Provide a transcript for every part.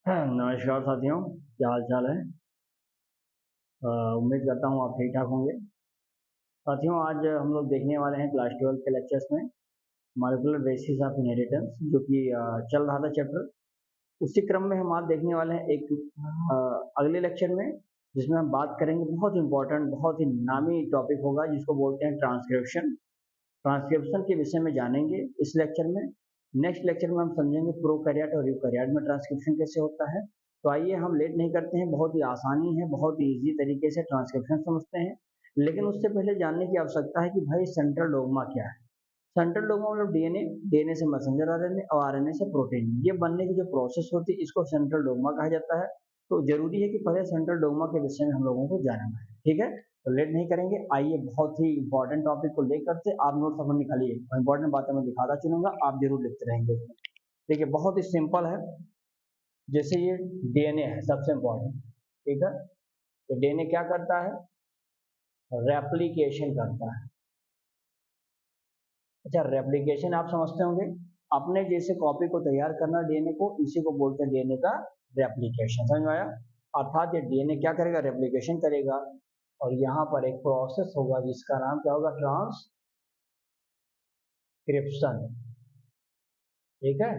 नमस्कार साथियों, क्या हाल चाल है। उम्मीद करता हूँ आप ठीक ठाक होंगे। साथियों, आज हम लोग देखने वाले हैं क्लास 12 के लेक्चर्स में मॉलिक्यूलर बेसिस ऑफ इनहेरिटेंस, जो कि चल रहा था चैप्टर। उसी क्रम में हम आज देखने वाले हैं एक अगले लेक्चर में, जिसमें हम बात करेंगे। बहुत इंपॉर्टेंट, बहुत ही नामी टॉपिक होगा, जिसको बोलते हैं ट्रांसक्रिप्शन। ट्रांसक्रिप्शन के विषय में जानेंगे इस लेक्चर में। नेक्स्ट लेक्चर में हम समझेंगे प्रोकैरियोट और यूकैरियोट में ट्रांसक्रिप्शन कैसे होता है। तो आइए हम लेट नहीं करते हैं, बहुत ही आसानी है, बहुत ही ईजी तरीके से ट्रांसक्रिप्शन समझते हैं। लेकिन उससे पहले जानने की आवश्यकता है कि भाई सेंट्रल डोग्मा क्या है। सेंट्रल डोग्मा मतलब डीएनए, डीएनए से मैसेंजर आरएनए और आरएनए से प्रोटीन, ये बनने की जो प्रोसेस होती है इसको सेंट्रल डोग्मा कहा जाता है। तो जरूरी है कि पहले सेंट्रल डोग्मा के विषय में हम लोगों को जानना है, ठीक है। तो लेट नहीं करेंगे, आइए बहुत ही इंपॉर्टेंट टॉपिक को लेकर से आप नोट्स अपन निकालिए। इंपॉर्टेंट बातें मैं दिखाता चलूंगा, आप जरूर लिखते रहेंगे उसमें। देखिए बहुत ही सिंपल है। जैसे ये डीएनए है सबसे इंपॉर्टेंट, ठीक है। तो डीएनए क्या करता है? रेप्लिकेशन करता है। अच्छा, रेप्लिकेशन आप समझते होंगे, अपने जैसे कॉपी को तैयार करना डीएनए को, इसी को बोलते हैं डीएनए का रेप्लिकेशन। समझ में आया? अर्थात ये डीएनए क्या करेगा? रेप्लिकेशन करेगा। और यहाँ पर एक प्रोसेस होगा जिसका नाम क्या होगा? ट्रांसक्रिप्शन, ठीक है।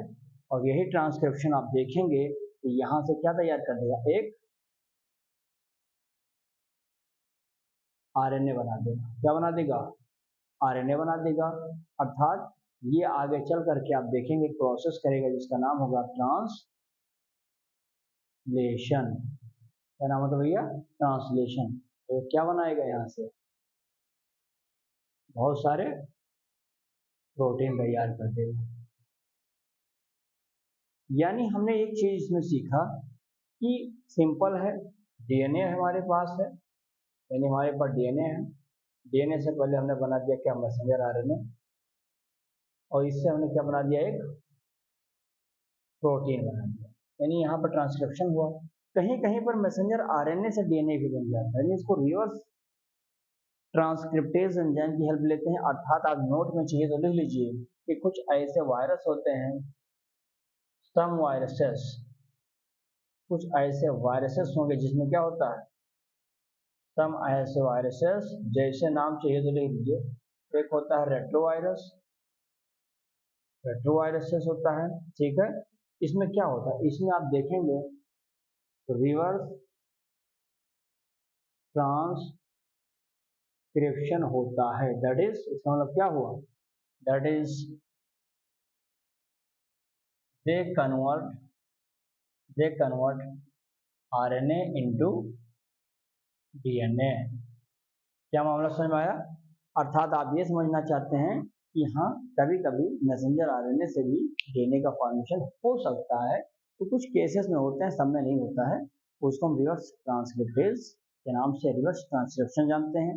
और यही ट्रांसक्रिप्शन आप देखेंगे कि यहाँ से क्या तैयार कर देगा? एक आरएनए बना देगा। क्या बना देगा? आरएनए बना देगा। अर्थात ये आगे चल करके आप देखेंगे प्रोसेस करेगा जिसका नाम होगा ट्रांसलेशन। क्या नाम होता है भैया? ट्रांसलेशन। तो क्या बनाएगा? यहाँ से बहुत सारे प्रोटीन तैयार कर देगा। यानी हमने एक चीज इसमें सीखा कि सिंपल है, डीएनए हमारे पास है, यानी हमारे पास डीएनए है। डीएनए से पहले हमने बना दिया क्या? Messenger RNA. और इससे हमने क्या बना दिया? एक प्रोटीन बना दिया। यानी यहाँ पर ट्रांसक्रिप्शन हुआ। कहीं कहीं पर मैसेंजर आरएनए से डीएनए भी बन जाता है, यानी इसको रिवर्स ट्रांसक्रिप्टेज एंजाइम की हेल्प लेते हैं। अर्थात आप नोट में चाहिए तो लिख लीजिए कि कुछ ऐसे वायरस होते हैं, सम वायरसेस, कुछ ऐसे वायरसेस होंगे जिसमें क्या होता है? सम ऐसे वायरसेस, जैसे नाम चाहिए तो लिख लीजिए। एक होता है रेट्रोवायरस, रेट्रोवायरसेस होता है, ठीक है। इसमें क्या होता है? इसमें आप देखेंगे रिवर्स ट्रांसक्रिप्शन होता है। दैट इज, इसका मतलब क्या हुआ? That is they convert they convert RNA into DNA. क्या मामला समझ में आया? अर्थात आप ये समझना चाहते हैं कि हाँ, कभी कभी मैसेंजर आरएनए से भी डीएनए का फॉर्मेशन हो सकता है। तो कुछ केसेस में होते हैं, सब में नहीं होता है। उसको हम रिवर्स ट्रांसक्रिप्टेज के नाम से, रिवर्स ट्रांसक्रिप्शन जानते हैं।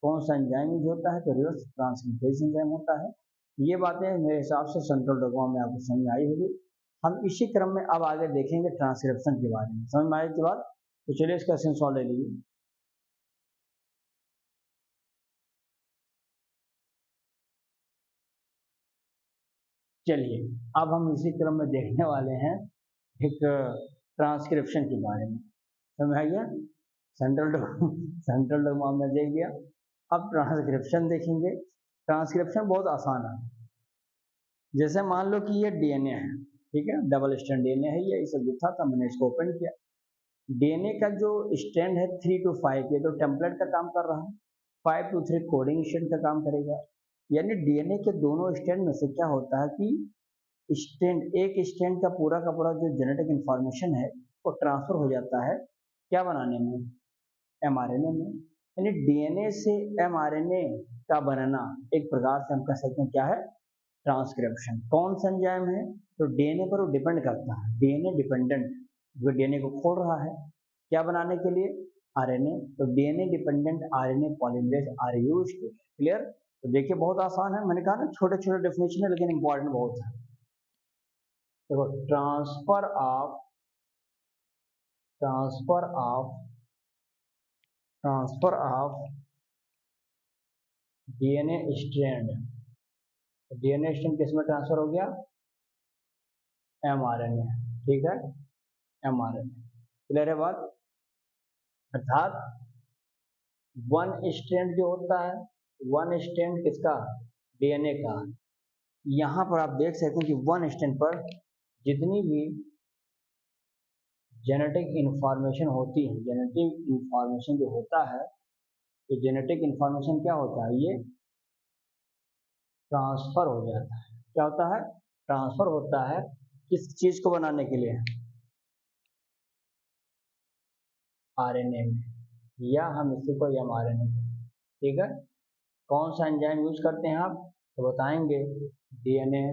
कौन सा एंजाइम यूज होता है? तो रिवर्स ट्रांसक्रिप्टेज एंजाइम होता है। ये बातें मेरे हिसाब से सेंट्रल डोग्मा में आपको समझ में आई होगी। हम इसी क्रम में अब आगे देखेंगे ट्रांसक्रिप्शन के बारे में। समझ में आए के बाद तो चलिए इसका सॉल्व ले लीजिए। चलिए, अब हम इसी क्रम में देखने वाले हैं एक ट्रांसक्रिप्शन के बारे में। समझ आ गया? सेंट्रल डोग्मा में देख लिया। अब ट्रांसक्रिप्शन देखेंगे। ट्रांसक्रिप्शन बहुत आसान है। जैसे मान लो कि ये डीएनए है, ठीक है, डबल स्ट्रैंड डीएनए है, ये इसे जो था मैंने इसको ओपन किया। डीएनए का जो स्ट्रैंड है 3 to 5, ये तो टेम्पलेट का काम कर रहा है। 5 to 3 कोडिंग स्ट्रैंड का काम करेगा। यानी डीएनए के दोनों स्ट्रैंड में से क्या होता है कि स्टैंड, एक स्टैंड का पूरा जो जेनेटिक इंफॉर्मेशन है वो ट्रांसफर हो जाता है क्या बनाने में? एमआरएनए में। यानी डीएनए से एमआरएनए का बनना एक प्रकार से हम कह सकते हैं क्या है? ट्रांसक्रिप्शन। कौन सा एंजाइम है? तो डीएनए पर वो डिपेंड करता है, डीएनए डिपेंडेंट, जो डीएनए को खोल रहा है क्या बनाने के लिए? आरएनए। तो DNA dependent RNA polymerase are used. Clear? तो देखिए बहुत आसान है, मैंने कहा ना छोटे छोटे डेफिनेशन है लेकिन इंपॉर्टेंट बहुत है। देखो, transfer of transfer of DNA strand. DNA strand किस में ट्रांसफर हो गया? एमआरएनए, ठीक है। mRNA। क्लियर है बात? अर्थात वन स्ट्रैंड जो होता है, वन स्ट्रैंड किसका? डीएनए का। यहाँ पर आप देख सकते हैं कि वन स्ट्रैंड पर जितनी भी जेनेटिक इंफॉर्मेशन होती है, जेनेटिक इंफॉर्मेशन जो होता है, तो जेनेटिक इंफॉर्मेशन क्या होता है? ये ट्रांसफर हो जाता है। क्या होता है? ट्रांसफर होता है। किस चीज को बनाने के लिए? आरएनए में, या हम इसी को एमआरएनए। ठीक है, कौन सा एंजाइम यूज करते हैं आप? तो बताएंगे डीएनए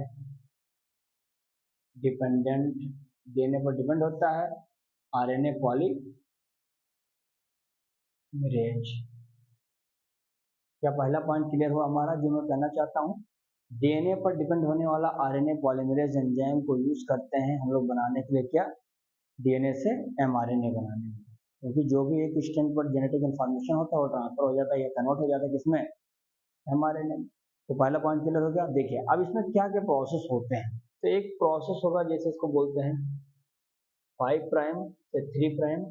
डिपेंडेंट, डीएनए पर डिपेंड होता है आरएनए पॉलीमरेज। क्या पहला पॉइंट क्लियर हुआ हमारा? जो मैं कहना चाहता हूँ, डीएनए पर डिपेंड होने वाला आरएनए पॉलीमरेज एंजाइम को यूज करते हैं हम लोग बनाने के लिए। क्या? डीएनए से एमआरएनए बनाने में। क्योंकि जो भी एक स्ट्रैंड पर जेनेटिक इन्फॉर्मेशन होता है वो ट्रांसफर हो जाता है या कन्वर्ट हो जाता है किसमें? एमआरएनए में। तो पहला पॉइंट क्लियर हो गया। देखिए अब इसमें क्या क्या प्रोसेस होते हैं। तो एक प्रोसेस होगा, जैसे इसको बोलते हैं 5 प्राइम से 3 प्राइम,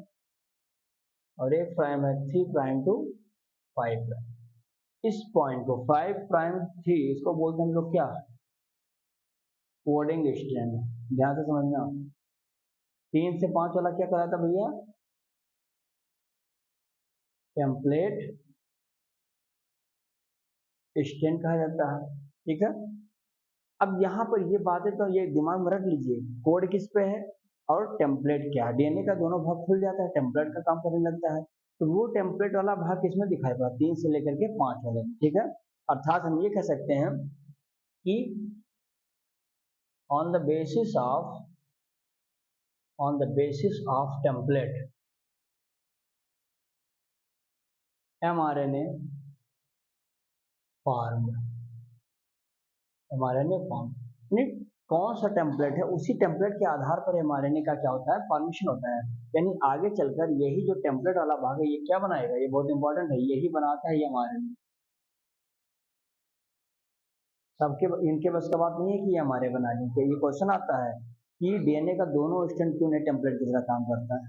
और एक प्राइम है 3 प्राइम टू 5 प्राइम। इस पॉइंट को 5 प्राइम 3, इसको बोलते हैं हम लोग क्या? Coding strand. ध्यान से समझना। 3 से 5 वाला क्या कराता भैया? टेम्पलेट स्ट्रैंड कहा जाता है। ठीक है, अब यहाँ पर ये बातें तो ये दिमाग में रख लीजिए, कोड किस पे है और टेम्पलेट क्या है। डीएनए का दोनों भाग खुल जाता है, टेम्पलेट का काम करने लगता है। तो वो टेम्पलेट वाला भाग किसमें दिखाई पड़ा? 3 से लेकर के 5 वाले। ठीक है, अर्थात हम ये कह सकते हैं कि on the basis of template mRNA form, mRNA form. कौन सा टेम्पलेट है, उसी टेम्पलेट के आधार पर एमआरएनए का क्या होता है? फॉर्मेशन होता है। यानी आगे चलकर यही जो टेम्पलेट वाला भाग है ये क्या बनाएगा? ये बहुत इंपॉर्टेंट है, यही बनाता है ये एमआरएनए। सबके इनके बस का बात नहीं है कि ये हमारे बना लें। ये क्वेश्चन आता है कि डीएनए का दोनों स्ट्रैंड क्यों नहीं टेम्पलेट की तरह काम करता है?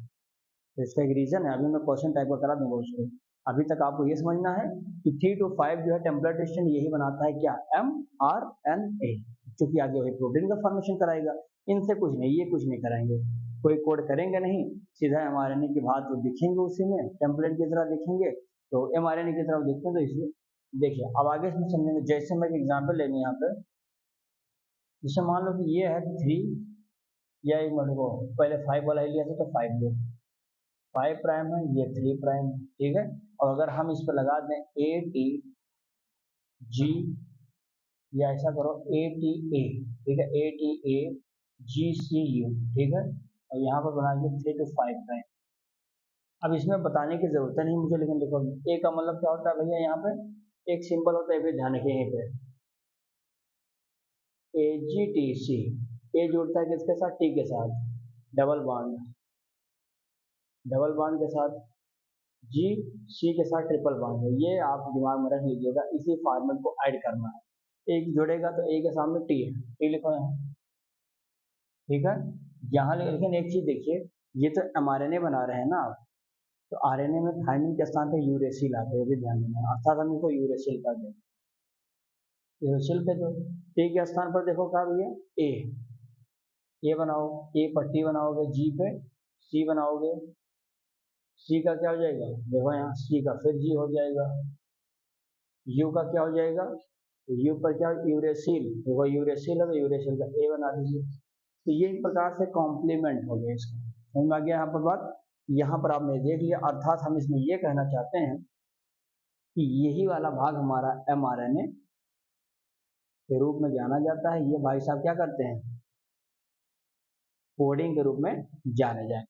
तो इसका एक रीजन है, अभी मैं क्वेश्चन टाइप का करा दूंगा उसको। अभी तक आपको ये समझना है कि 3 to 5 जो है टेम्पलेट स्ट्रैंड यही बनाता है क्या? mRNA, क्योंकि आगे वही प्रोटीन का फॉर्मेशन कराएगा। इनसे कुछ नहीं, ये कुछ नहीं कराएंगे, कोई कोड करेंगे नहीं, सीधा एमआरएनए की बात तो दिखेंगे उसी में, टेम्पलेट की तरह दिखेंगे। तो एमआरएनए की तरफ दिखते हैं, तो इसलिए देखिए अब आगे इसमें समझेंगे। जैसे मैं एक एग्जाम्पल लेंगे यहाँ पे, जैसे मान लो कि ये है 3, या एक मान लो पहले 5 वाला ही लिया था तो 5 लो, 5 प्राइम है, ये 3 प्राइम है। ठीक है, और अगर हम इस पर लगा दें ATG, या ऐसा करो ATA, ठीक है, ATAGCU, ठीक है, और यहाँ पर बना दिया 3 to 5 प्राइम। अब इसमें बताने की जरूरत नहीं मुझे, लेकिन देखो ए का मतलब क्या होता है भैया? यहाँ पे एक सिंबल होता है, ध्यान रखिए यहीं पे AGTC। ए जुड़ता है किसके साथ? टी के साथ, डबल बॉन्ड, डबल बॉन्ड के साथ जी, सी के साथ ट्रिपल बॉन्ड है। ये आप दिमाग में रख लीजिएगा, इसी फॉर्मेट को ऐड करना है। एक जुड़ेगा तो ए के सामने टी है, टी लिखो यहाँ। ठीक है, यहाँ लेकिन एक चीज देखिए, ये तो एमआरएनए बना रहे हैं ना आप, तो आरएनए में थाइमिन के स्थान पे यूरेसिल आते हैं, भी ध्यान देना, अर्थात हम इसको यूरेसिल कर दें। यूरेसिल पे जो टी के स्थान पर देखो क्या भैया? ए बनाओ, ए पर टी बनाओगे, जी पे सी बनाओगे, सी का क्या हो जाएगा? देखो यहाँ सी का फिर जी हो जाएगा, यू का क्या हो जाएगा? यू पर क्या? यूरेसिल, देखो यूरेसिल है तो यूरेसिल का ए बना दीजिए। तो ये एक प्रकार से कॉम्प्लीमेंट हो गया इसका। समझ में आ गया यहाँ पर बात? यहाँ पर आपने देख लिया, अर्थात हम इसमें ये कहना चाहते हैं कि यही वाला भाग हमारा एमआरएनए के रूप में जाना जाता है। ये भाई साहब क्या करते हैं? कोडिंग के रूप में जाने जाते हैं।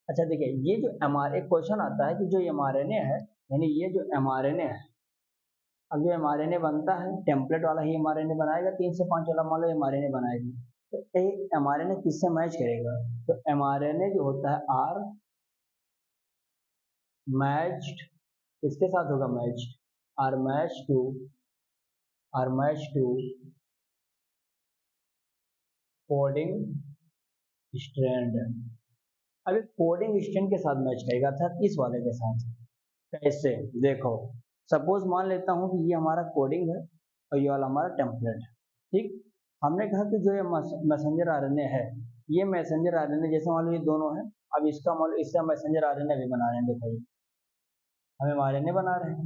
अच्छा देखिए, ये जो एक क्वेश्चन आता है कि जो एमआरएनए है, यानी ये जो एमआरएनए है, अब जो एमआरएनए बनता है टेम्पलेट वाला ही एमआरएनए बनाएगा, 3 से 5 वाला मान लो एमआरएनए बनाएगा, तो एमआरएनए किससे मैच करेगा? तो एमआरएनए जो होता है आर मैच्ड, किसके साथ होगा matched? Are match to coding strand. अब कोडिंग स्ट्रैंड के साथ मैच करेगा था इस वाले के साथ। कैसे? देखो, सपोज मान लेता हूँ कि ये हमारा कोडिंग है और ये वाला हमारा टेम्पलेट है। ठीक, हमने कहा कि जो ये मैसेंजर आरएनए है, ये मैसेंजर आरएनए जैसे मान लो ये दोनों है, अब इसका मान लो इससे हम मैसेंजर आरएनए भी बना रहे हैं। देखो, हमें आरएनए बना रहे हैं।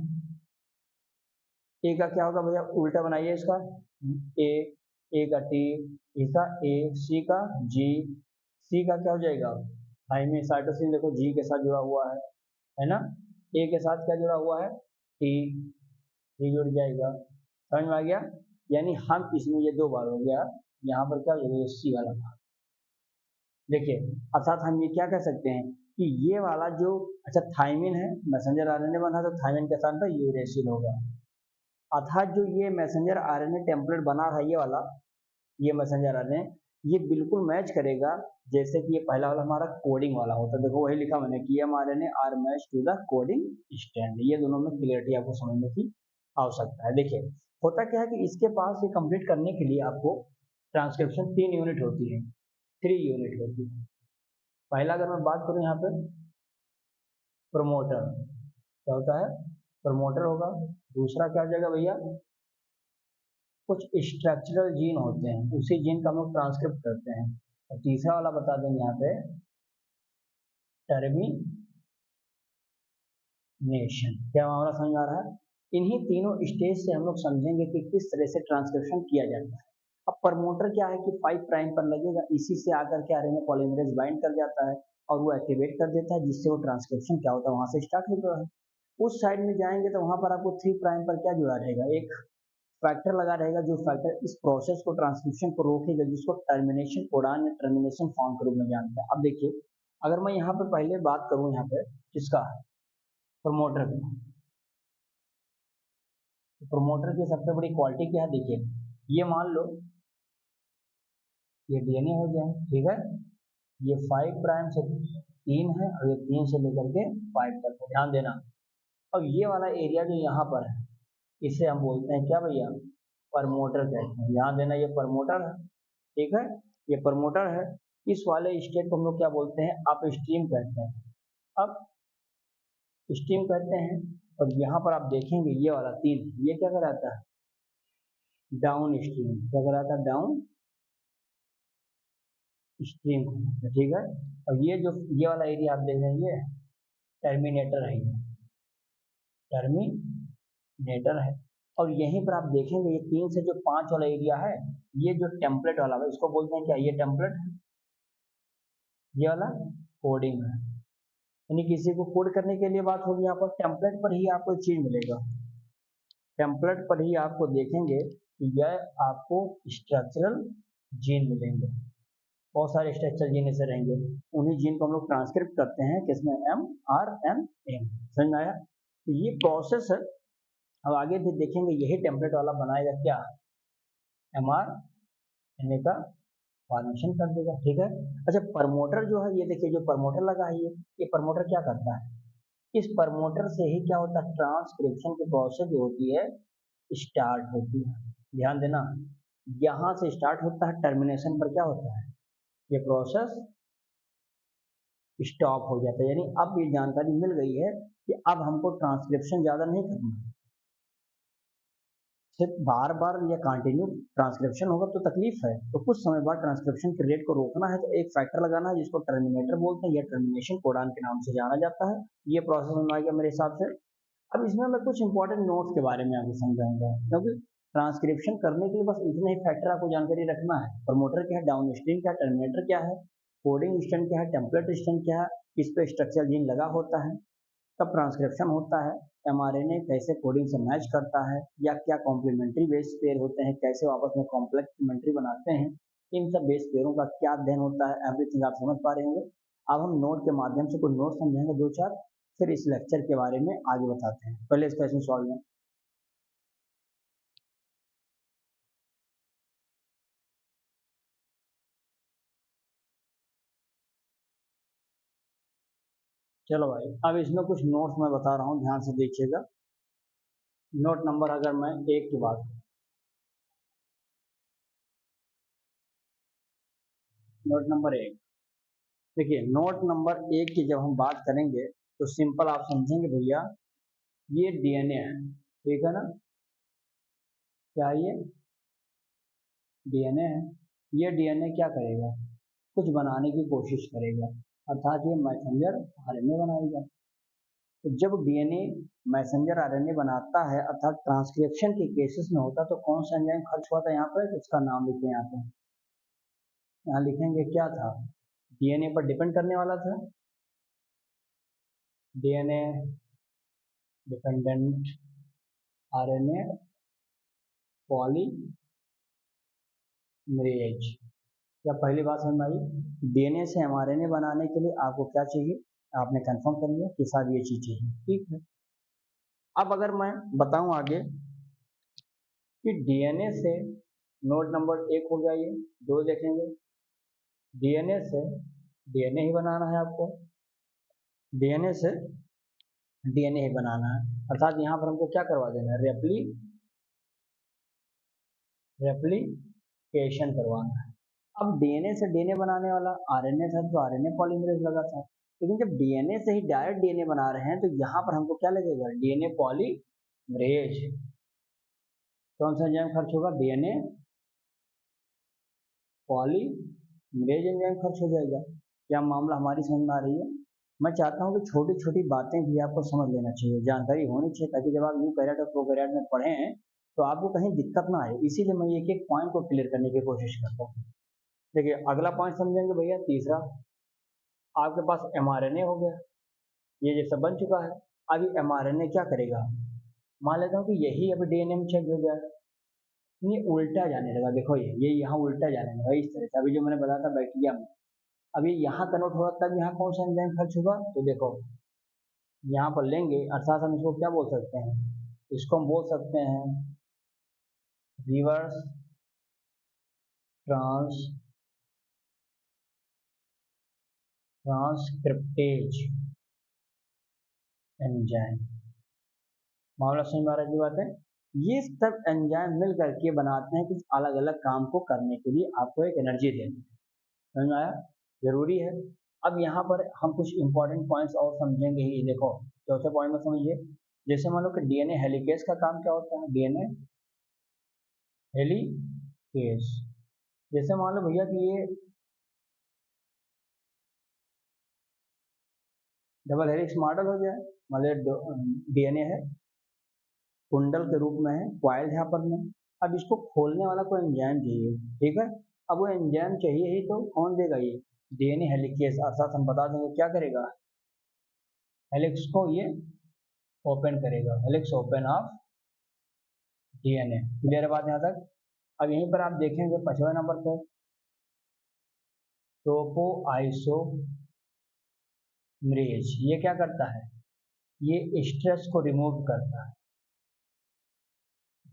ए का क्या होगा भैया? उल्टा बनाइए इसका। ए, ए का टी, इसका ए, सी का जी, सी का क्या हो जाएगा? Thymine cytosine. देखो जी के साथ जुड़ा हुआ है ना? ए के साथ क्या जुड़ा हुआ है? टी, टी जुड़ जाएगा। समझ में आ गया? यानी हम इसमें ये दो बार हो गया, यहाँ पर क्या हो जाएगा? ये सी वाला भाग। देखिए, अर्थात हम ये क्या कह सकते हैं कि ये वाला जो, अच्छा थाइमिन है, मैसेंजर आरएनए बना तो थाइमिन के साथ में यूरेसिल होगा। अर्थात जो ये मैसेंजर आरएनए टेम्पलेट बना रहा है ये वाला, ये मैसेंजर आरएनए, ये बिल्कुल मैच करेगा जैसे कि ये पहला वाला हमारा कोडिंग वाला होता है। देखो वही लिखा मैंने कि mRNA are match to the coding strand. ये दोनों में क्लियरिटी आपको समझने की आवश्यकता है। देखिए, होता क्या है कि इसके पास ये कंप्लीट करने के लिए आपको ट्रांसक्रिप्शन 3 यूनिट होती है, 3 यूनिट होती है। पहला अगर मैं बात करूं यहाँ पे प्रमोटर, क्या होता है? प्रमोटर होगा। दूसरा क्या हो जाएगा भैया? कुछ स्ट्रक्चरल जीन होते हैं, उसी जीन का हम लोग ट्रांसक्रिप्ट करते हैं। और तीसरा वाला बता देंगे यहाँ पे टर्मिनेशन। क्या मामला समझ में आ रहा है? इन्हीं तीनों स्टेज से हम लोग समझेंगे कि किस तरह से ट्रांसक्रिप्शन किया जाता है। अब प्रमोटर क्या है कि 5 प्राइम पर लगेगा, इसी से आकर के आरएनए पॉलीमरेज बाइंड कर जाता है और वो एक्टिवेट कर देता है, जिससे वो ट्रांसक्रिप्शन क्या होता है वहां से स्टार्ट होता है। उस साइड में जाएंगे तो वहां पर आपको 3 प्राइम पर क्या जुड़ा रहेगा? एक फैक्टर लगा रहेगा, जो फैक्टर इस प्रोसेस को, ट्रांसक्रिप्शन को रोकेगा, जिसको टर्मिनेशन कोडान या टर्मिनेशन फॉर्म के रूप में जानते हैं। अब देखिए, अगर मैं यहाँ पे पहले बात करूँ यहाँ पे किसका है? प्रमोटर की। तो प्रमोटर की सबसे बड़ी क्वालिटी क्या है? देखिए, ये मान लो ये डीएनए हो जाए, ठीक है? ये 5 प्राइम से 3 है और ये 3 से लेकर के 5 तक है। ध्यान देना। अब ये वाला एरिया जो यहाँ पर है, इसे हम बोलते हैं क्या भैया? प्रमोटर कहते हैं। ध्यान देना, ये प्रमोटर है, ठीक है? ये प्रमोटर है। इस वाले स्टेट को हम लोग क्या बोलते हैं? अप स्ट्रीम कहते हैं। अब स्ट्रीम कहते हैं। और यहाँ पर आप देखेंगे ये वाला 3, ये क्या कहलाता है? Down stream. क्या कहलाता है? डाउन स्ट्रीम, ठीक है? और ये जो ये वाला एरिया आप देख रहे हैं, ये टर्मिनेटर है, ये टर्मिनेटर है। और यहीं पर आप देखेंगे ये 3 से जो 5 वाला एरिया है, ये जो टेम्पलेट वाला है, इसको बोलते हैं क्या? ये टेम्पलेट है, ये वाला कोडिंग है। यानी किसी को कोड करने के लिए बात होगी, यहाँ पर टेम्पलेट पर ही आपको चीज मिलेगा। टेम्पलेट पर ही आपको देखेंगे कि यह आपको स्ट्रक्चरल जीन मिलेंगे। बहुत सारे स्ट्रक्चरल जीन ऐसे रहेंगे, उन्हीं जीन को हम लोग ट्रांसक्रिप्ट करते हैं किसमें? mRNA। समझ में आया? तो ये प्रोसेस है। अब आगे भी देखेंगे यही टेम्पलेट वाला बनाएगा क्या? mRNA का फॉर्मेशन कर देगा, ठीक है? अच्छा, प्रमोटर जो है, ये देखिए जो प्रमोटर लगा है, ये प्रमोटर क्या करता है? इस प्रमोटर से ही क्या होता है? ट्रांसक्रिप्शन की प्रोसेस जो होती है स्टार्ट होती है। ध्यान देना, यहाँ से स्टार्ट होता है, टर्मिनेशन पर क्या होता है? ये प्रोसेस स्टॉप हो जाता है। यानी अब ये जानकारी मिल गई है कि अब हमको ट्रांसक्रिप्शन ज़्यादा नहीं करना है। सिर्फ बार बार या कंटिन्यू ट्रांसक्रिप्शन होगा तो तकलीफ है, तो कुछ समय बाद ट्रांसक्रिप्शन के रेट को रोकना है तो एक फैक्टर लगाना है, जिसको टर्मिनेटर बोलते हैं या टर्मिनेशन कोडान के नाम से जाना जाता है। ये प्रोसेस में आ गया मेरे हिसाब से। अब इसमें मैं कुछ इंपॉर्टेंट नोट्स के बारे में आपको समझाऊंगा, क्योंकि ट्रांसक्रिप्शन करने के लिए बस इतने ही फैक्टर आपको जानकारी रखना है। प्रमोटर क्या है, डाउन स्ट्रीम क्या है, टर्मिनेटर क्या है, कोडिंग स्टैंड क्या है, टेम्पलेट स्टैंड क्या है, किस पे स्ट्रक्चर जीन लगा होता है, कब ट्रांसक्रिप्शन होता है, एमआरएनए कैसे कोडिंग से मैच करता है, या क्या कॉम्प्लीमेंट्री बेस पेयर होते हैं, कैसे आपस में कॉम्प्लीमेंट्री बनाते हैं, इन सब बेस पेयरों का क्या अध्ययन होता है, एवरीथिंग आप समझ पा रहे होंगे। अब हम नोट के माध्यम से कुछ नोट समझेंगे 2-4, फिर इस लेक्चर के बारे में आगे बताते हैं। पहले इस क्वेश्चन सॉल्व में, चलो भाई, अब इसमें कुछ नोट्स मैं बता रहा हूँ, ध्यान से देखिएगा। नोट नंबर अगर मैं 1 की बात, नोट नंबर 1, देखिए नोट नंबर 1 की जब हम बात करेंगे तो सिंपल आप समझेंगे भैया, ये डीएनए है, ठीक है ना, क्या ये डीएनए है। ये डीएनए क्या करेगा, कुछ बनाने की कोशिश करेगा, अर्थात ये मैसेंजर आरएनए बनाएगा। तो जब डीएनए मैसेंजर आरएनए बनाता है अर्थात ट्रांसक्रिप्शन के केसेस में होता, तो कौन सा एंजाइम खर्च हुआ था यहाँ पर, उसका नाम लिखे यहाँ पे, यहाँ लिखेंगे क्या था, डीएनए पर डिपेंड करने वाला था, डीएनए डिपेंडेंट आरएनए पॉलीमरेज। क्या पहली बात समझ में आई, डीएनए से एमआरएनए बनाने के लिए आपको क्या चाहिए, आपने कंफर्म कर लिया कि साहब ये चीज चाहिए, ठीक है। अब अगर मैं बताऊं आगे कि डीएनए से, नोट नंबर 1 हो गया, ये 2 देखेंगे, डीएनए से डीएनए ही बनाना है आपको, डीएनए से डीएनए ही बनाना है, अर्थात यहाँ पर हमको क्या करवा देना है, रेप्लिकेशन करवाना है। अब डीएनए से डीएनए बनाने वाला आरएनए था, तो आरएनए पॉलीमरेज लगा था, लेकिन जब डीएनए से ही डायरेक्ट डीएनए बना रहे हैं तो यहाँ पर हमको क्या लगेगा, डीएनए पॉलीमरेज। कौन सा एंजाइम खर्च होगा, डीएनए पॉलीमरेज एंजाइम खर्च हो जाएगा। क्या मामला हमारी समझ में आ रही है। मैं चाहता हूँ कि छोटी छोटी बातें भी आपको समझ लेना चाहिए, जानकारी होनी चाहिए, ताकि जब आप यूकैरियोट और प्रोकैरियोट में पढ़ें तो आपको कहीं दिक्कत ना आए, इसीलिए मैं एक एक पॉइंट को क्लियर करने की कोशिश करता हूँ। देखिए अगला पॉइंट समझेंगे भैया, तीसरा, आपके पास एमआरएनए हो गया, ये जैसा बन चुका है। अभी एमआरएनए क्या करेगा, मान लेता हूँ कि यही अभी डीएनए में चेंज हो गया, ये उल्टा जाने लगा, देखो ये यहाँ उल्टा जाने लगा इस तरह से, अभी जो मैंने बताया था बैक्टीरिया में, अभी यहाँ कन्वर्ट होगा, तब यहाँ कौन सा एंजाइम खर्च होगा, तो देखो यहाँ पर लेंगे, अर्थात हम इसको क्या बोल सकते हैं, इसको हम बोल सकते हैं रिवर्स ट्रांसक्रिप्टेज एंजाइम। मामला समझ में आ रहा है की बात है। ये सब एंजाइम मिल करके बनाते हैं कुछ अलग अलग काम को करने के लिए, आपको एक एनर्जी देते हैं, समझ में आया, जरूरी है। अब यहाँ पर हम कुछ इंपॉर्टेंट पॉइंट्स और समझेंगे ही, देखो चौथे पॉइंट में समझिए, जैसे मान लो कि डीएनए हेलिकेज का काम क्या होता है, डीएनए हेलिकेज, जैसे मान लो भैया कि ये डबल हेलिक्स मॉडल हो जाए, मतलब डीएनए है, कुंडल के रूप में है, क्वाइल यहाँ पर में, अब इसको खोलने वाला कोई एंजाइम चाहिए, ठीक है। अब वो एंजाइम चाहिए ही तो कौन देगा, ये डीएनए हेलिकेज, अर्थात हम बता देंगे क्या करेगा, हेलिक्स को ये ओपन करेगा, helix open of DNA, clear है बात यहाँ तक। अब यहीं पर आप देखेंगे 5वें नंबर पर टोपो आइसोमरेज, ये क्या करता है, ये स्ट्रेस को रिमूव करता है,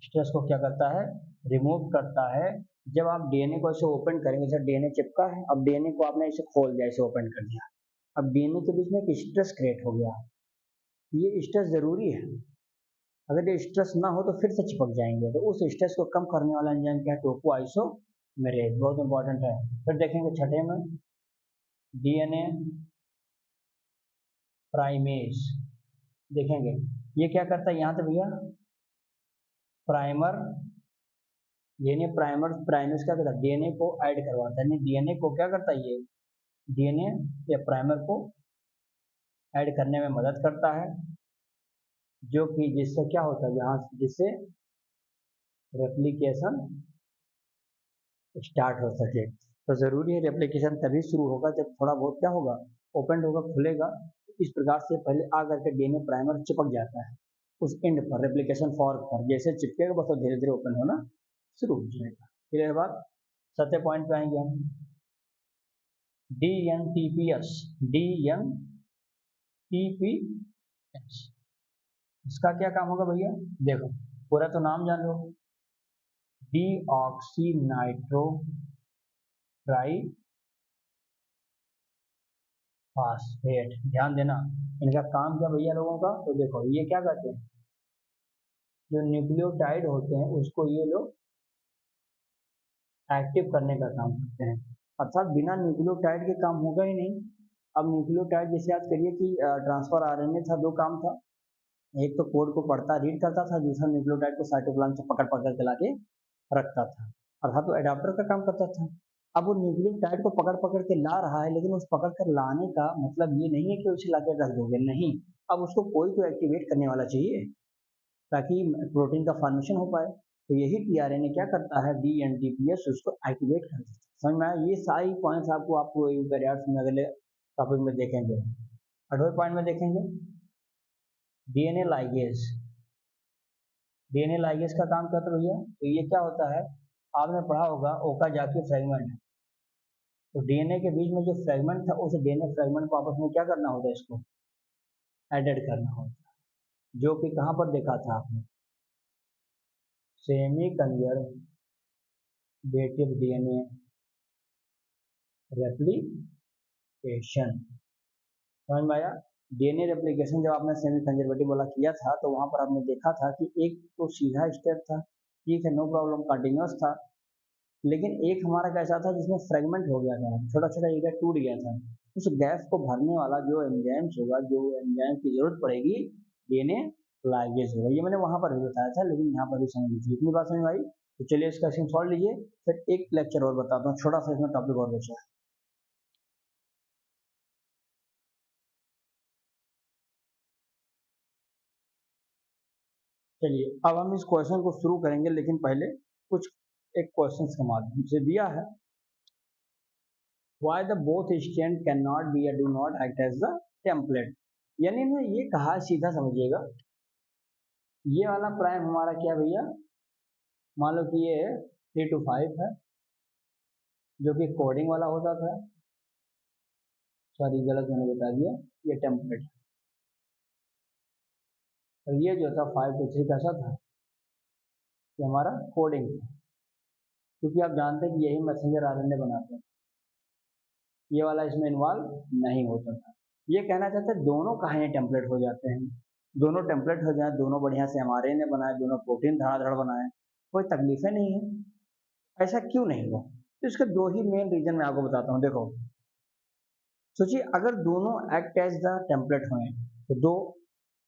स्ट्रेस को क्या करता है, रिमूव करता है। जब आप डीएनए को ऐसे ओपन करेंगे, जैसे डीएनए चिपका है, अब डीएनए को आपने ऐसे खोल दिया, ऐसे ओपन कर दिया, अब डीएनए के बीच में एक स्ट्रेस क्रिएट हो गया, ये स्ट्रेस जरूरी है, अगर ये स्ट्रेस ना हो तो फिर से चिपक जाएंगे, तो उस स्ट्रेस को कम करने वाला एंजाइम क्या है, टोपो आइसोमेरेज, बहुत इंपॉर्टेंट है। फिर देखेंगे छठे में डीएनए प्राइमेज, देखेंगे ये क्या करता है, यहाँ तो भैया प्राइमर, डीएनए प्राइमर, प्राइमेज क्या करता है, डीएनए को ऐड करवाता है, डीएनए को क्या करता है, ये डीएनए या प्राइमर को ऐड करने में मदद करता है, जो कि जिससे क्या होता है, यहाँ जिससे रेप्लिकेशन स्टार्ट हो सके। तो जरूरी है रेप्लिकेशन तभी शुरू होगा जब थोड़ा बहुत क्या होगा, ओपन होगा, खुलेगा, इस प्रकार से पहले आ करके डीएनए प्राइमर चिपक जाता है उस एंड पर, रेप्लिकेशन फॉर्क पर, जैसे चिपकेगा बस धीरे धीरे ओपन होना शुरू हो जाएगा, क्लियर है बात। 7वें पॉइंट पे आएंगे हम, DNTPS, DNTPS, इसका क्या काम होगा भैया, देखो पूरा तो नाम जान लो, deoxy nitro tri phosphate, ध्यान देना, इनका काम क्या भैया लोगों का, तो देखो ये क्या करते हैं, जो न्यूक्लियोटाइड होते हैं उसको ये लोग एक्टिव करने का काम करते हैं, अर्थात बिना न्यूक्लियोटाइड के काम होगा ही नहीं। अब न्यूक्लियोटाइड जैसे याद करिए कि ट्रांसफर आरएनए था, दो काम था। एक तो कोड को पढ़ता रीड करता था, दूसरा न्यूक्लियोटाइड को साइटोप्लाज्म से पकड़ पकड़ के लाके रखता था, अर्थात वो एडाप्टर का काम करता था। अब वो न्यूक्लियोटाइड को पकड़ पकड़ के ला रहा है, लेकिन उस पकड़ कर लाने का मतलब ये नहीं है कि उसे लाके रख दोगे, नहीं। अब उसको कोई तो एक्टिवेट करने वाला चाहिए ताकि प्रोटीन का फॉर्मेशन हो पाए। तो यही टीआरएनए क्या करता है, डीएनटीपीएस उसको एक्टिवेट कर देता है। समझ में आया? ये सारी पॉइंट्स आपको यूकैरियोट्स में अगले टॉपिक में देखेंगे। 8वें पॉइंट में देखेंगे डीएनए लाइगेज। डीएनए लाइगेज का काम करता है भैया, तो ये क्या होता है, आपने पढ़ा होगा ओकाजाकी फ्रेगमेंट। तो डीएनए के बीच में जो फ्रेगमेंट था, उस डीएनए फ्रेगमेंट को आपस में क्या करना होता है, इसको एडेड करना होता है, जो कि कहाँ पर देखा था आपने, सेमी कंजर्वेटिव डीएनए रेप्लिकेशन। समझ में आया? डीएनए रेप्लिकेशन जब आपने सेमी कंजर्वेटिव वाला किया था, तो वहां पर आपने देखा था कि एक तो सीधा स्टेप था, ठीक है, नो प्रॉब्लम, कंटिन्यूस था। लेकिन एक हमारा कैसा था जिसमें फ्रेगमेंट हो गया था, छोटा छोटा एरिया टूट गया था। उस गैप को भरने वाला जो एंजाइम्स होगा, जो एंजाइम की जरूरत पड़ेगी, डीएनए लाइगेज होगा। ये मैंने वहां पर भी बताया था, लेकिन यहाँ पर भी समझ लीजिए। इतनी बात समझ में आई? तो चलिए इसका सॉल्व लीजिए, फिर एक लेक्चर और बताता हूँ, छोटा सा इसमें टॉपिक और बचा है। चलिए अब हम इस क्वेश्चन को शुरू करेंगे, लेकिन पहले कुछ एक क्वेश्चन के माध्यम से दिया है, why the both strand cannot be or do not act as the template। यानी मैं ये कहा, सीधा समझिएगा, ये वाला प्राइम हमारा क्या भैया, मान लो कि ये 3 to 5 है, जो कि कोडिंग वाला होता था, सॉरी गलत मैंने बता दिया, ये टेम्पलेट है। और ये जो था 5 to 3 कैसा था, ये हमारा कोडिंग था, क्योंकि आप जानते हैं कि यही मैसेंजर आरएनए बनाते हैं, ये वाला इसमें इन्वॉल्व नहीं होता था। ये कहना चाहते हैं दोनों कहानी टेम्पलेट हो जाते हैं, दोनों टेम्पलेट हो जाए, दोनों बढ़िया से हमारे ने बनाए, दोनों प्रोटीन धड़ाधड़ बनाए, कोई तकलीफें नहीं है। ऐसा क्यों नहीं हुआ? तो इसके दो ही मेन रीजन मैं आपको बताता हूँ। देखो, सोचिए अगर दोनों एक्ट एज द टेम्पलेट हुए तो दो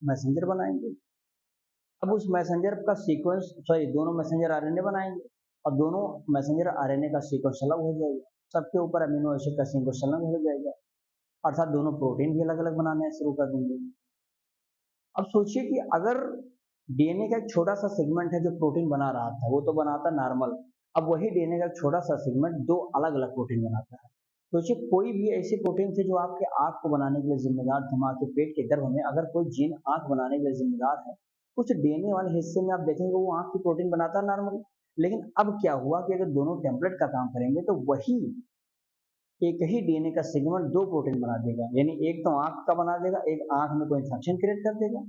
मैसेंजर बनाएंगे। अब उस मैसेंजर का सीक्वेंस, सॉरी, दोनों मैसेंजर आरएनए बनाएंगे और दोनों मैसेंजर आरएनए का सीक्वेंस अलग हो जाएगा, सबके ऊपर अमीनो एसिड का सीक्वेंस अलग हो जाएगा, अर्थात दोनों प्रोटीन भी अलग अलग बनाने शुरू कर देंगे। अब सोचिए कि अगर डीएनए का एक छोटा सा सेगमेंट है जो प्रोटीन बना रहा था, वो तो बनाता नॉर्मल, अब वही डीएनए का एक छोटा सा सेगमेंट दो अलग अलग प्रोटीन बनाता है। सोचिए कोई भी ऐसी प्रोटीन थे जो आपके आंख को बनाने के लिए जिम्मेदार थे, आपके पेट के गर्भ में अगर कोई जीन आंख बनाने के लिए जिम्मेदार है, कुछ डीएनए वाले हिस्से में आप देखेंगे वो आंख की प्रोटीन बनाता है नॉर्मल। लेकिन अब क्या हुआ कि अगर दोनों टेम्पलेट का काम करेंगे तो वही एक ही डीएनए का सेगमेंट दो प्रोटीन बना देगा, यानी एक तो आंख का बना देगा, एक आंख में कोई इन्फेक्शन क्रिएट कर देगा।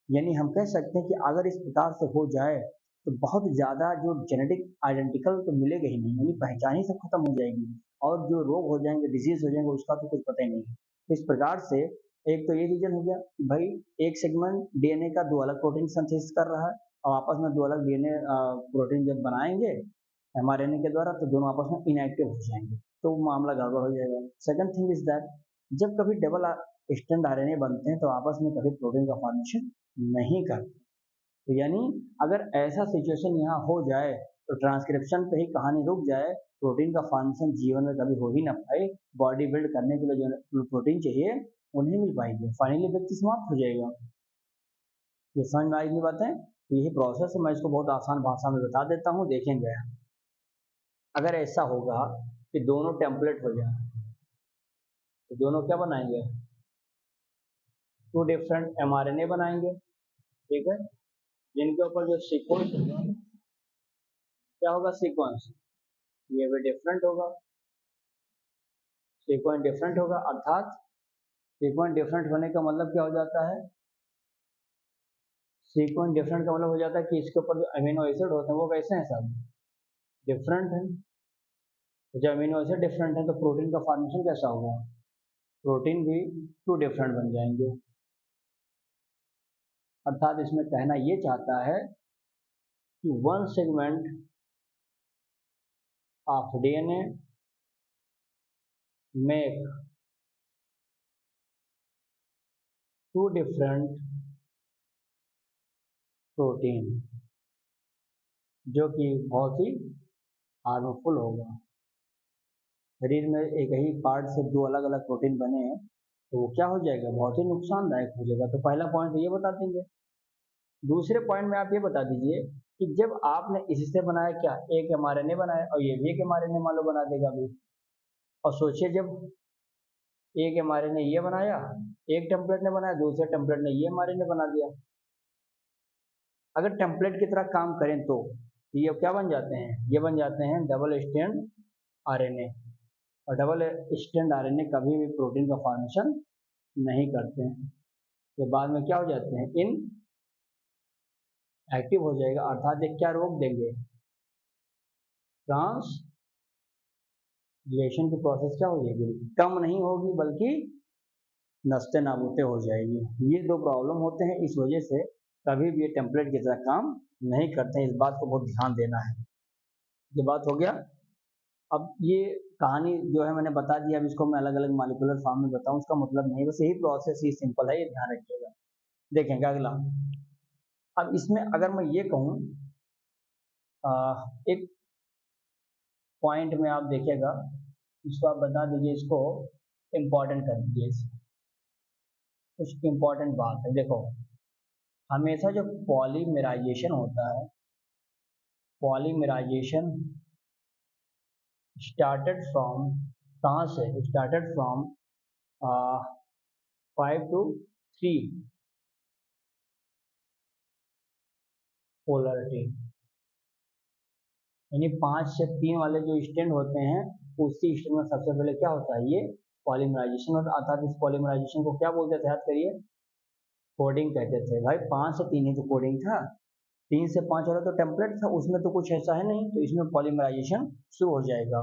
यानी हम कह सकते हैं कि अगर इस प्रकार से हो जाए तो बहुत ज्यादा जो जेनेटिक आइडेंटिकल तो मिलेगा ही नहीं, यानी पहचान ही सब खत्म हो जाएगी, और जो रोग हो जाएंगे, डिजीज हो जाएंगे, उसका तो कुछ पता ही नहीं है। तो इस प्रकार से एक तो ये रीजन हो गया कि भाई एक सेगमेंट डीएनए का दो अलग प्रोटीन सिंथेसिस कर रहा है, और आपस में दो अलग डीएनए प्रोटीन जब बनाएंगे एमआरएनए के द्वारा तो दोनों आपस में इनएक्टिव हो जाएंगे, तो मामला गड़बड़ हो जाएगा। सेकंड थिंग इज दैट जब कभी डबल स्टैंड आरएनए बनते हैं तो आपस में कभी प्रोटीन का फॉर्मेशन नहीं करते। तो यानी अगर ऐसा सिचुएशन यहाँ हो जाए तो ट्रांसक्रिप्शन पे ही कहानी रुक जाए, प्रोटीन का फॉर्मेशन जीवन में कभी हो ही ना पाए, बॉडी बिल्ड करने के लिए जो प्रोटीन चाहिए वो नहीं मिल पाएंगे, फाइनली व्यक्ति समाप्त हो जाएगा। ये समझ में आएगी बातें? तो यही प्रोसेस है, मैं इसको बहुत आसान भाषा में बता देता हूँ, देखेंगे। अगर ऐसा होगा कि दोनों टेम्पलेट हो जाए तो दोनों क्या बनाएंगे, टू डिफरेंट एमआरएनए बनाएंगे, ठीक है, जिनके ऊपर जो सीक्वेंस होगा, क्या होगा सीक्वेंस, ये भी डिफरेंट होगा, सीक्वेंस डिफरेंट होगा, अर्थात सीक्वेंस डिफरेंट होने का मतलब क्या हो जाता है, सीक्वेंस डिफरेंट का मतलब हो जाता है कि इसके ऊपर जो अमीनो एसिड होते हैं वो कैसे हैं, सब डिफरेंट है। जब अमीनो एसिड डिफरेंट है तो प्रोटीन का फॉर्मेशन कैसा होगा, प्रोटीन भी टू डिफरेंट बन जाएंगे। अर्थात इसमें कहना ये चाहता है कि one segment of DNA make two different protein, जो कि बहुत ही हार्मफुल होगा। शरीर में एक ही पार्ट से दो अलग अलग प्रोटीन बने हैं तो वो क्या हो जाएगा, बहुत ही नुकसानदायक हो जाएगा। तो पहला पॉइंट ये बता देंगे। दूसरे पॉइंट में आप ये बता दीजिए कि जब आपने इससे बनाया क्या, एक mRNA बनाया और ये भी एक mRNA मान लो बना देगा अभी। और सोचिए जब एक mRNA ये बनाया, एक टेम्पलेट ने बनाया, दूसरे टेम्पलेट ने ये mRNA बना दिया। अगर टेम्पलेट की तरह काम करें तो ये क्या बन जाते हैं, ये बन जाते हैं डबल स्ट्रैंड आरएनए। और डबल स्ट्रैंड आरएनए कभी भी प्रोटीन का फॉर्मेशन नहीं करते हैं, तो बाद में क्या हो जाते हैं, इन एक्टिव हो जाएगा, अर्थात ये क्या रोक देंगे, ट्रांसलेशन की प्रोसेस क्या हो जाएगी, कम नहीं होगी बल्कि नस्ते नाबूते हो जाएगी। ये दो प्रॉब्लम होते हैं, इस वजह से कभी भी ये टेम्पलेट की तरह काम नहीं करते हैं। इस बात को बहुत ध्यान देना है। ये बात हो गया। अब ये कहानी जो है मैंने बता दिया, अब इसको मैं अलग अलग मॉलिक्यूलर फॉर्म में बताऊं उसका मतलब नहीं, बस यही प्रोसेस ही सिंपल है, ये ध्यान रखिएगा। देखेंगे अगला। अब इसमें अगर मैं ये कहूँ, एक पॉइंट में आप देखिएगा, इसको आप बता दीजिए, इसको इम्पोर्टेंट कर दीजिए। कुछ इम्पोर्टेंट बात है, देखो हमेशा जो पॉलीमराइजेशन होता है, पॉलीमराइजेशन स्टार्टेड फ्रॉम, कहाँ से स्टार्टेड फ्रॉम 5 to 3 पोलरिटी, यानी 5 से 3 वाले जो स्टैंड होते हैं, उसी स्टैंड में सबसे पहले क्या होता है, ये पॉलीमराइजेशन होता है। अर्थात इस पॉलीमराइजेशन को क्या बोलते थे, याद करिए, कोडिंग कहते थे। भाई 5 से 3 ही तो कोडिंग था, 3 से 5 वाला तो टेम्पलेट था, उसमें तो कुछ ऐसा है नहीं, तो इसमें पॉलीमराइजेशन शुरू हो जाएगा।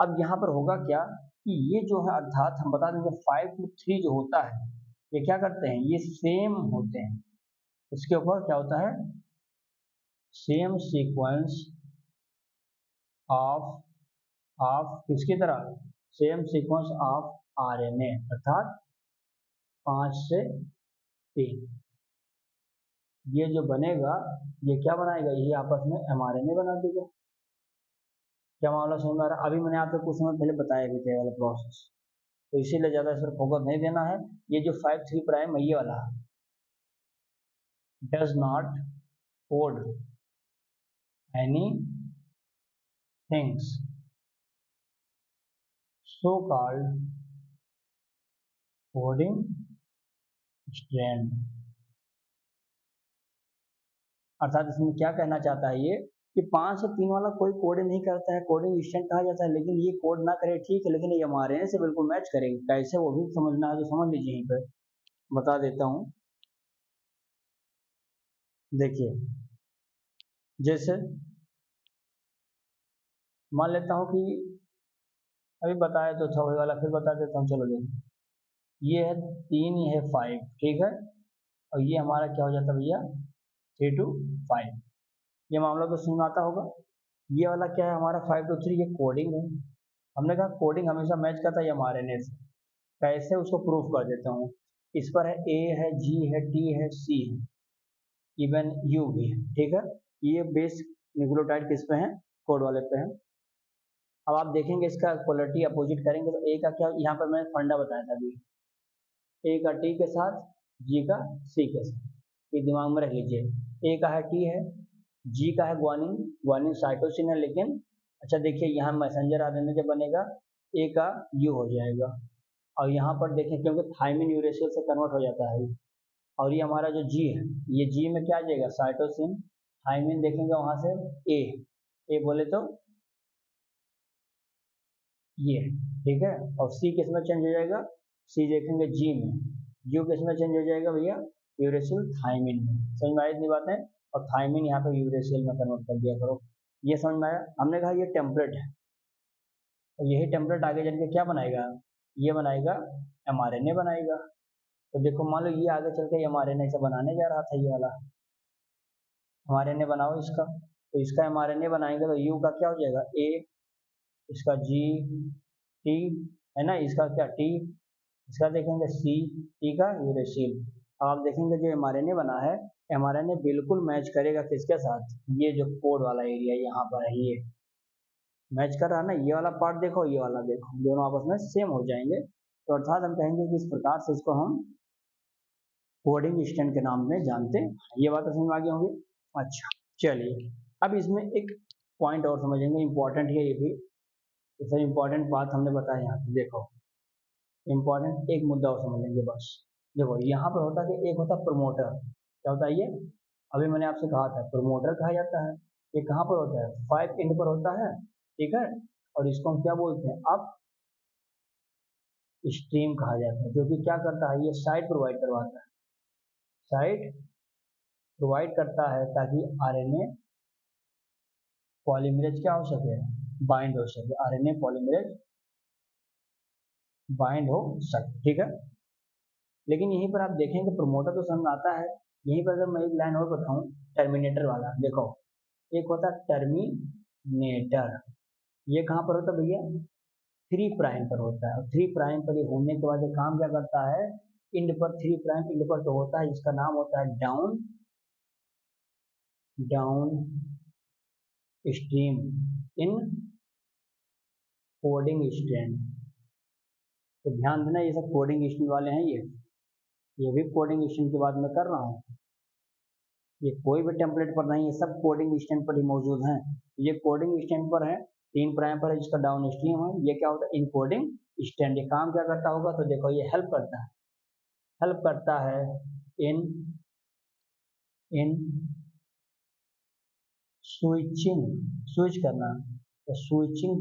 अब यहाँ पर होगा क्या कि ये जो है, अर्थात हम बता देंगे 5 to 3 जो होता है, ये क्या करते हैं, ये सेम होते हैं। इसके ऊपर क्या होता है, सेम सीक्वेंस ऑफ किसकी तरह, सेम सीक्वेंस ऑफ आरएनए, अर्थात 5 से 3 ये जो बनेगा, ये क्या बनाएगा, ये आपस में एमआरएनए बना देगा। क्या मामला समझ में आ रहा है? अभी मैंने आपको कुछ समय पहले बताया भी था वाला प्रोसेस, तो इसीलिए ज्यादा इस पर फोकस नहीं देना है। ये जो 5' प्राइम ये वाला does not code any things so called coding strand. अर्थात इसमें क्या कहना चाहता है ये कि 5 से 3 वाला कोई कोड नहीं करता है, कोडिंग स्टैंड कहा जाता है, लेकिन ये कोड ना करे ठीक है, लेकिन ये हमारे से बिल्कुल मैच करेंगे। कैसे वो भी समझना है तो समझ लीजिए, यहीं पर बता देता हूँ। देखिए जैसे मान लेता हूँ कि अभी बताया तो था वही वाला, फिर बता देता हूँ। चलो देखिए, ये है 3, ये है 5, ठीक है, और ये हमारा क्या हो जाता है भैया, 3 to 5। ये मामला तो समझ में आता होगा। ये वाला क्या है हमारा 5 to 3, ये कोडिंग है। हमने कहा कोडिंग हमेशा मैच करता है mRNA से। कैसे उसको प्रूफ कर देता हूँ, इस पर है A है, G है, T है, C है, इवन U भी है, ठीक है। ये बेस न्यूक्लियोटाइड किस पे है, कोड वाले पे है। अब आप देखेंगे इसका पोलरिटी अपोजिट करेंगे तो A का क्या, यहाँ पर मैंने फंडा बताया था अभी, A का T के साथ, G का C के साथ, ये दिमाग में रख लीजिए। A का है T है, G का है ग्वानिन, ग्वानिन साइटोसिन है, लेकिन अच्छा देखिए यहाँ मैसेंजर आरएनए जब बनेगा A का U हो जाएगा, और यहाँ पर देखें क्योंकि थायमिन यूरेसिल से कन्वर्ट हो जाता है। और ये हमारा जो G है, ये G में क्या आ जाएगा, साइटोसिन, थायमिन देखेंगे वहाँ से A बोले तो ये, ठीक है। और C किस में चेंज हो जाएगा, C देखेंगे G में, U किस में चेंज हो जाएगा भैया, यूरेसिल थायमिन में। समझ में आई इतनी बातें, और थायमिन यहाँ पे यूरेसिल में कन्वर्ट कर दिया करो। ये समझ में आया। हमने कहा ये टेम्पलेट है, और यही टेम्पलेट आगे चल के क्या बनाएगा, ये बनाएगा mRNA बनाएगा। तो देखो मान लो ये आगे चल के mRNA से बनाने जा रहा था, ये वाला mRNA बनाओ इसका, तो इसका mRNA बनाएंगे तो U का क्या हो जाएगा, A, इसका G, T, है ना, इसका क्या टी, इसका देखेंगे सी, टी का यूरेसिल। अब आप देखेंगे जो mRNA बना है, mRNA बिल्कुल मैच करेगा किसके साथ, ये जो कोड वाला एरिया यहाँ पर है, ये मैच कर रहा है ना, ये वाला पार्ट देखो, ये वाला देखो, दोनों आपस में सेम हो जाएंगे। तो अर्थात हम कहेंगे कि इस प्रकार से इसको हम कोडिंग स्टैंड के नाम में जानते हैं। ये बात समझ में आ गई होंगी। अच्छा चलिए, अब इसमें एक पॉइंट और समझेंगे, इंपॉर्टेंट है ये भी, इससे इंपॉर्टेंट बात हमने बताया यहाँ पे, देखो इंपॉर्टेंट एक मुद्दा और समझ लेंगे बस। देखो यहाँ पर होता है कि एक होता है प्रमोटर, क्या होता है ये, अभी मैंने आपसे कहा था प्रमोटर कहा जाता है। ये कहाँ पर होता है, 5 एंड पर होता है, ठीक है। और इसको हम क्या बोलते हैं, अप स्ट्रीम कहा जाता है, जो कि क्या करता है, ये साइट प्रोवाइड करवाता है, साइट प्रोवाइड करता है ताकि आरएनए पॉलीमरेज क्या हो सके, बाइंड हो सके, आरएनए पॉलीमरेज बाइंड हो सके, ठीक है। लेकिन यहीं पर आप देखेंगे प्रमोटर तो समझ आता है। यहीं पर अगर मैं एक लाइन और बताऊं, टर्मिनेटर वाला, देखो एक होता है टर्मिनेटर, ये कहाँ पर होता है भैया, 3' पर होता है। और 3' पर ये होने के बाद ये काम क्या करता है, इंड पर, 3' इंड पर तो होता है, जिसका नाम होता है down stream in coding strand. तो ध्यान देना, ये सब कोडिंग स्ट्रैंड वाले हैं, ये भी कोडिंग स्ट्रैंड की बात मैं कर रहा हूँ। ये कोई भी टेम्पलेट पर नहीं है, सब कोडिंग स्टैंड पर ही मौजूद हैं। ये कोडिंग स्टैंड पर है, 3' पर है, जिसका डाउन स्ट्रीम है। ये क्या होता है, इनकोडिंग स्टैंड। ये काम क्या करता होगा, तो देखो ये हेल्प करता है इन इन स्विच करना, तो स्विचिंग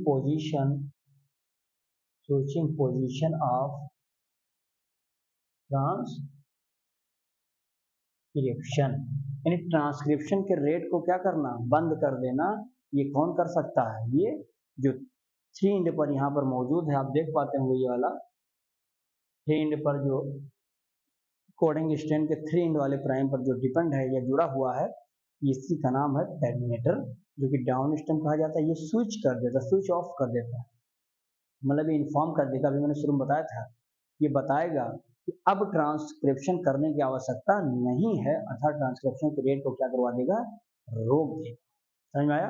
पोजीशन ऑफ ट्रांसक्रिप्शन, यानी ट्रांसक्रिप्शन के रेट को क्या करना, बंद कर देना। ये कौन कर सकता है, ये जो 3 इंड पर यहाँ पर मौजूद है, आप देख पाते होंगे ये वाला 3 इंड पर जो कोडिंग स्टैंड के 3 इंड वाले प्राइम पर जो डिपेंड है या जुड़ा हुआ है, इसी का नाम है टर्मिनेटर, जो कि डाउन स्ट्रीम कहा जाता है। ये स्विच कर देता है, स्विच ऑफ कर देता है, मतलब ये इन्फॉर्म कर देगा। अभी मैंने शुरू में बताया था, ये बताएगा कि अब ट्रांसक्रिप्शन करने की आवश्यकता नहीं है, अर्थात ट्रांसक्रिप्शन के रेट को क्या करवा देगा, रोक देगा। समझ में आया।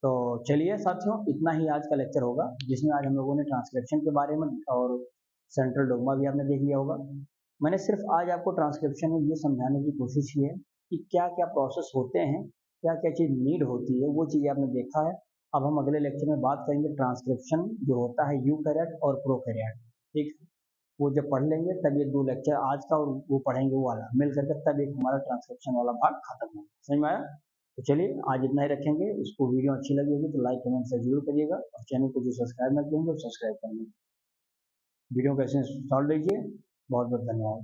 तो चलिए साथियों, इतना ही आज का लेक्चर होगा, जिसमें आज हम लोगों ने ट्रांसक्रिप्शन के बारे में और सेंट्रल डोग्मा भी आपने देख लिया होगा। मैंने सिर्फ आज आपको ट्रांसक्रिप्शन में ये समझाने की कोशिश की है कि क्या क्या प्रोसेस होते हैं, क्या क्या चीज़ नीड होती है, वो चीज़ें आपने देखा है। अब हम अगले लेक्चर में बात करेंगे ट्रांसक्रिप्शन जो होता है यूकैरियोट और प्रोकैरियोट, ठीक। वो जब पढ़ लेंगे तब ये 2 लेक्चर, आज का और वो पढ़ेंगे वो वाला मिल करके, तब एक हमारा ट्रांसक्रिप्शन वाला भाग खत्म होगा। समझ में आया। तो चलिए आज इतना ही रखेंगे। इसको वीडियो अच्छी लगी होगी तो लाइक कमेंट से जरूर करिएगा, और चैनल को जो सब्सक्राइब नहीं किए वो सब्सक्राइब कर लीजिए। वीडियो को ऐसे सॉल्व लीजिए। बहुत बहुत धन्यवाद।